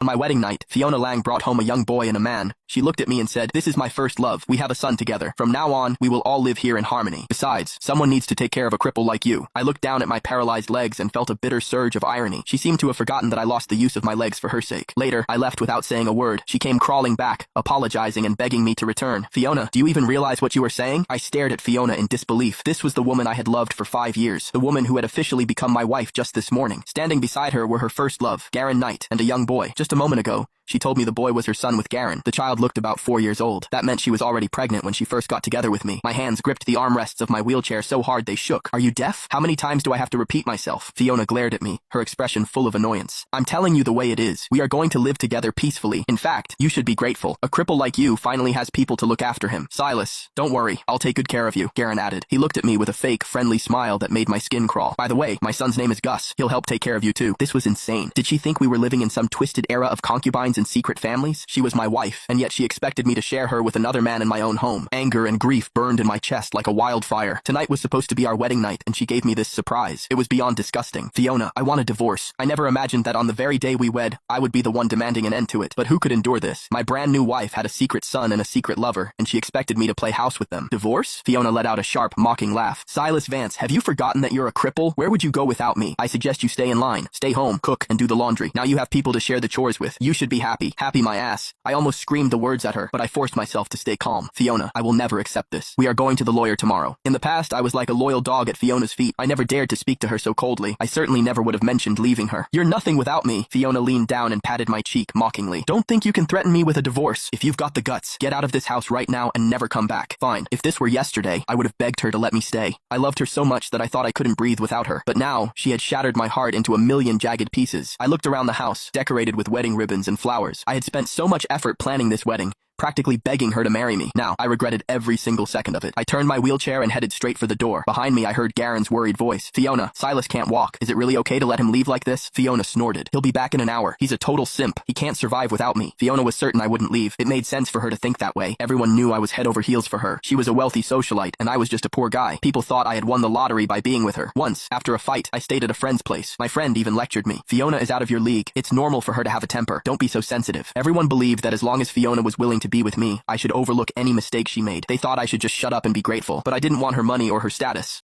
On my wedding night, Fiona Lang brought home a young boy and a man. She looked at me and said, "This is my first love. We have a son together. From now on, we will all live here in harmony. Besides, someone needs to take care of a cripple like you." I looked down at my paralyzed legs and felt a bitter surge of irony. She seemed to have forgotten that I lost the use of my legs for her sake. Later, I left without saying a word. She came crawling back, apologizing and begging me to return. "Fiona, do you even realize what you are saying?" I stared at Fiona in disbelief. This was the woman I had loved for 5 years. The woman who had officially become my wife just this morning. Standing beside her were her first love, Garen Knight, and a young boy. Just a moment ago, she told me the boy was her son with Garen. The child looked about 4 years old. That meant she was already pregnant when she first got together with me. My hands gripped the armrests of my wheelchair so hard they shook. "Are you deaf? How many times do I have to repeat myself?" Fiona glared at me, her expression full of annoyance. "I'm telling you the way it is. We are going to live together peacefully. In fact, you should be grateful. A cripple like you finally has people to look after him." "Silas, don't worry. I'll take good care of you," Garen added. He looked at me with a fake, friendly smile that made my skin crawl. "By the way, my son's name is Gus. He'll help take care of you too." This was insane. Did she think we were living in some twisted era of concubines and secret families? She was my wife, and yet she expected me to share her with another man in my own home. Anger and grief burned in my chest like a wildfire. Tonight was supposed to be our wedding night, and she gave me this surprise. It was beyond disgusting. "Fiona, I want a divorce. I never imagined that on the very day we wed, I would be the one demanding an end to it. But who could endure this? My brand new wife had a secret son and a secret lover, and she expected me to play house with them. Divorce?" Fiona let out a sharp, mocking laugh. "Silas Vance, have you forgotten that you're a cripple? Where would you go without me? I suggest you stay in line. Stay home, cook, and do the laundry. Now you have people to share the chores with. You should be happy. Happy my ass." I almost screamed the words at her, but I forced myself to stay calm. "Fiona, I will never accept this. We are going to the lawyer tomorrow." In the past, I was like a loyal dog at Fiona's feet. I never dared to speak to her so coldly. I certainly never would have mentioned leaving her. "You're nothing without me." Fiona leaned down and patted my cheek mockingly. "Don't think you can threaten me with a divorce. If you've got the guts, get out of this house right now and never come back." Fine. If this were yesterday, I would have begged her to let me stay. I loved her so much that I thought I couldn't breathe without her. But now, she had shattered my heart into a million jagged pieces. I looked around the house, decorated with wedding ribbons and flowers. I had spent so much effort planning this wedding, practically begging her to marry me. Now, I regretted every single second of it. I turned my wheelchair and headed straight for the door. Behind me, I heard Garen's worried voice. "Fiona, Silas can't walk. Is it really okay to let him leave like this?" Fiona snorted. "He'll be back in an hour. He's a total simp. He can't survive without me." Fiona was certain I wouldn't leave. It made sense for her to think that way. Everyone knew I was head over heels for her. She was a wealthy socialite, and I was just a poor guy. People thought I had won the lottery by being with her. Once, after a fight, I stayed at a friend's place. My friend even lectured me. "Fiona is out of your league. It's normal for her to have a temper. Don't be so sensitive." Everyone believed that as long as Fiona was willing to be with me, I should overlook any mistake she made. They thought I should just shut up and be grateful, but I didn't want her money or her status.